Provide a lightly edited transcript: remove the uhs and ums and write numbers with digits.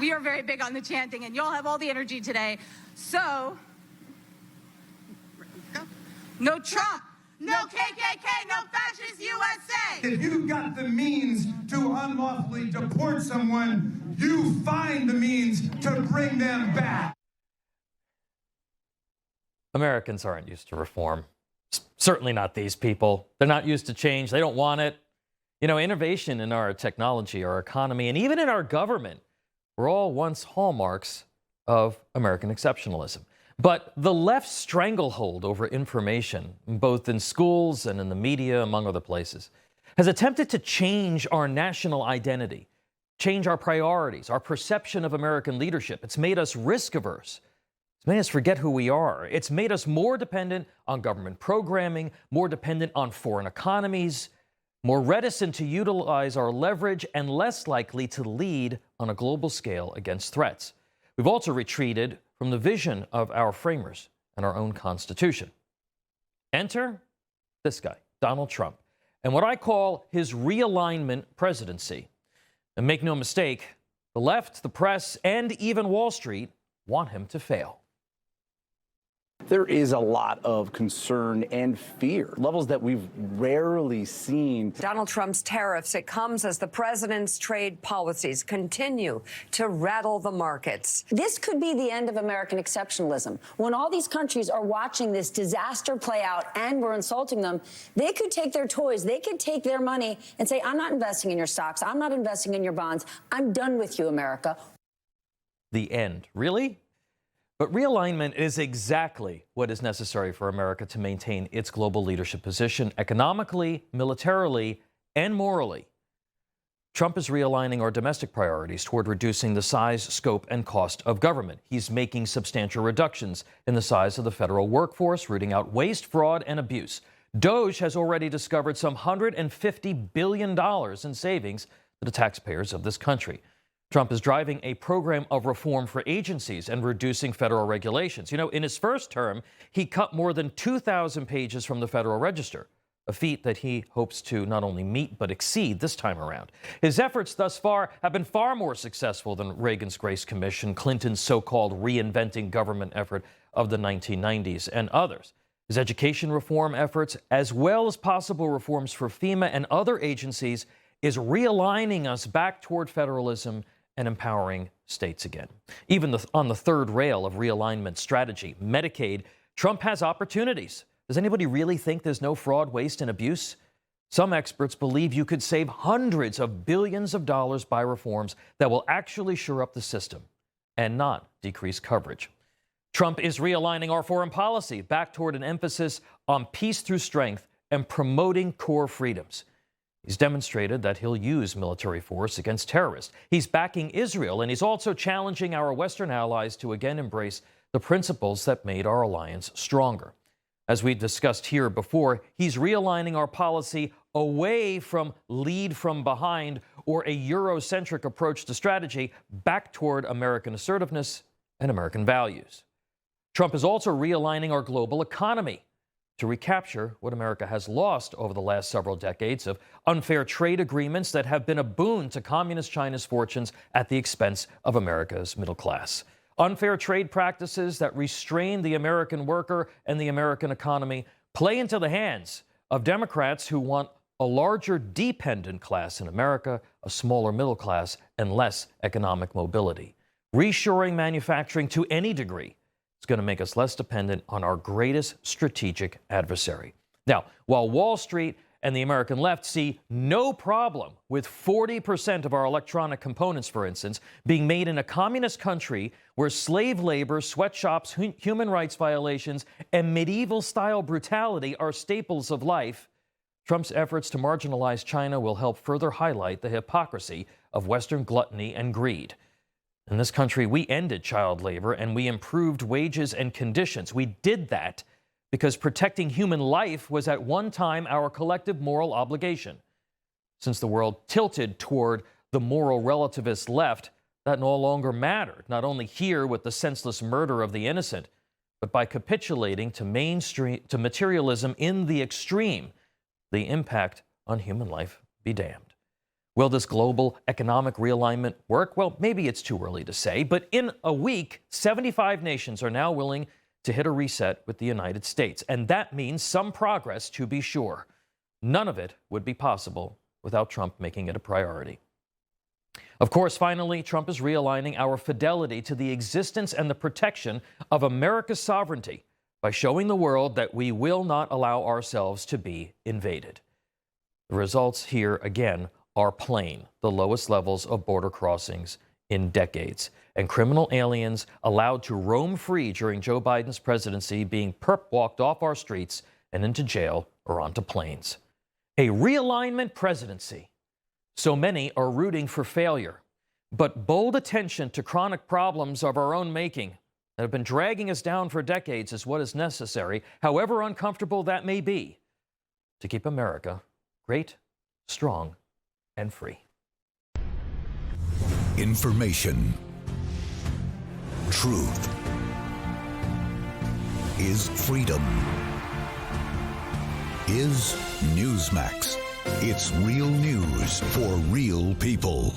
We are very big on the chanting, and y'all have all the energy today. So, no Trump, no KKK, no fascist USA. If you've got the means to unlawfully deport someone, you find the means to bring them back. Americans aren't used to reform. Certainly not these people. They're not used to change. They don't want it. You know, innovation in our technology, our economy, and even in our government were all once hallmarks of American exceptionalism. But the left's stranglehold over information, both in schools and in the media, among other places, has attempted to change our national identity, change our priorities, our perception of American leadership. It's made us risk-averse. It's made us forget who we are. It's made us more dependent on government programming, more dependent on foreign economies, more reticent to utilize our leverage, and less likely to lead on a global scale against threats. We've also retreated from the vision of our framers and our own Constitution. Enter this guy, Donald Trump, and what I call his realignment presidency. And make no mistake, the left, the press, and even Wall Street want him to fail. There is a lot of concern and fear, levels that we've rarely seen. Donald Trump's tariffs, it comes as the president's trade policies continue to rattle the markets. This could be the end of American exceptionalism. When all these countries are watching this disaster play out and we're insulting them, they could take their toys, they could take their money and say, I'm not investing in your stocks, I'm not investing in your bonds, I'm done with you, America. The end. Really? But realignment is exactly what is necessary for America to maintain its global leadership position economically, militarily, and morally. Trump is realigning our domestic priorities toward reducing the size, scope, and cost of government. He's making substantial reductions in the size of the federal workforce, rooting out waste, fraud, and abuse. DOJ has already discovered some $150 billion in savings to the taxpayers of this country. Trump is driving a program of reform for agencies and reducing federal regulations. You know, in his first term, he cut more than 2,000 pages from the Federal Register, a feat that he hopes to not only meet but exceed this time around. His efforts thus far have been far more successful than Reagan's Grace Commission, Clinton's so-called reinventing government effort of the 1990s, and others. His education reform efforts, as well as possible reforms for FEMA and other agencies, is realigning us back toward federalism and empowering states again. Even on the third rail of realignment strategy, Medicaid, Trump has opportunities. Does anybody really think there's no fraud, waste, and abuse? Some experts believe you could save hundreds of billions of dollars by reforms that will actually shore up the system and not decrease coverage. Trump is realigning our foreign policy back toward an emphasis on peace through strength and promoting core freedoms. He's demonstrated that he'll use military force against terrorists. He's backing Israel, and he's also challenging our Western allies to again embrace the principles that made our alliance stronger. As we discussed here before, he's realigning our policy away from lead from behind or a Eurocentric approach to strategy back toward American assertiveness and American values. Trump is also realigning our global economy to recapture what America has lost over the last several decades of unfair trade agreements that have been a boon to communist China's fortunes at the expense of America's middle class. Unfair trade practices that restrain the American worker and the American economy play into the hands of Democrats who want a larger dependent class in America, a smaller middle class, and less economic mobility. Reshoring manufacturing to any degree is going to make us less dependent on our greatest strategic adversary. Now, while Wall Street and the American left see no problem with 40% of our electronic components, for instance, being made in a communist country where slave labor, sweatshops, human rights violations, and medieval-style brutality are staples of life, Trump's efforts to marginalize China will help further highlight the hypocrisy of Western gluttony and greed. In this country, we ended child labor and we improved wages and conditions. We did that because protecting human life was at one time our collective moral obligation. Since the world tilted toward the moral relativist left, that no longer mattered, not only here with the senseless murder of the innocent, but by capitulating to materialism in the extreme, the impact on human life be damned. Will this global economic realignment work? Well, maybe it's too early to say, but in a week, 75 nations are now willing to hit a reset with the United States. And that means some progress, to be sure. None of it would be possible without Trump making it a priority. Of course, finally, Trump is realigning our fidelity to the existence and the protection of America's sovereignty by showing the world that we will not allow ourselves to be invaded. The results here, again, are plain: the lowest levels of border crossings in decades, and criminal aliens allowed to roam free during Joe Biden's presidency being perp-walked off our streets and into jail or onto planes. A realignment presidency. So many are rooting for failure, but bold attention to chronic problems of our own making that have been dragging us down for decades is what is necessary, however uncomfortable that may be, to keep America great, strong, and free. Information. Truth is freedom. Is Newsmax. It's real news for real people.